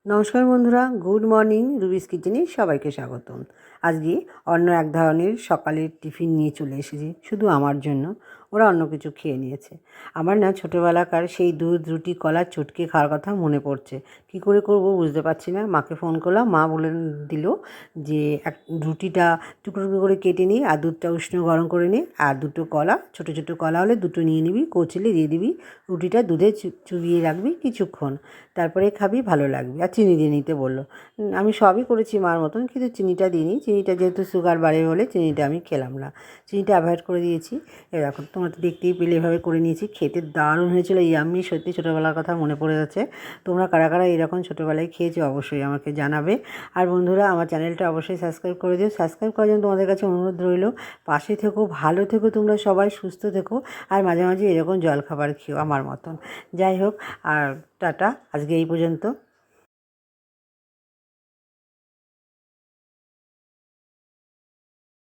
নমস্কার বন্ধুরা, good morning. রুবিস কিচেনে সবাইকে স্বাগতম। আজকে অন্য এক ধরনের সকালের টিফিন নিয়ে চলে এসেছি শুধু আমার জন্য। ওরা অন্য কিছু খেয়ে নিয়েছে। আমার না ছোটোবেলাকার সেই দুধ রুটি কলা চটকে খাওয়ার কথা মনে পড়ছে। কি করে করব বুঝতে পারছি না। মাকে ফোন করলাম, মা বলে দিল যে রুটিটা টুকরো টুকরো করে কেটে নিই আর দুধটা উষ্ণ গরম করে নিই, আর দুটো কলা ছোটো ছোটো কলা হলে দুটো নিয়ে নিবি, কচলে দিয়ে দিবি, রুটিটা দুধে চুবিয়ে রাখবি কিছুক্ষণ, তারপরে খাবি, ভালো লাগবে। আর চিনি দিয়ে নিতে বললো। আমি সবই করেছি মার মতন, কিন্তু চিনিটা দিইনি। চিনিটা যেহেতু সুগার বাড়ে বলে চিনিটা আমি খেলাম না, চিনিটা অ্যাভয়েড করে দিয়েছি। এরকম তোমরা তো দেখতেই পেলে এভাবে করে নিয়েছি। খেতে দারুণ হয়েছিল, ইয়াম্মি। সত্যি ছোটোবেলার কথা মনে পড়ে যাচ্ছে। তোমরা কারা কারা এরকম ছোটোবেলায় খেয়েছো অবশ্যই আমাকে জানাবে। আর বন্ধুরা, আমার চ্যানেলটা অবশ্যই সাবস্ক্রাইব করে দিও। সাবস্ক্রাইব করার জন্য তোমাদের কাছে অনুরোধ রইল। পাশে থেকো, ভালো থেকো, তোমরা সবাই সুস্থ থেকো, আর মাঝে মাঝে এরকম জলখাবার খেও আমার মতন। যাই হোক, আর টাটা, আজকে এই পর্যন্ত।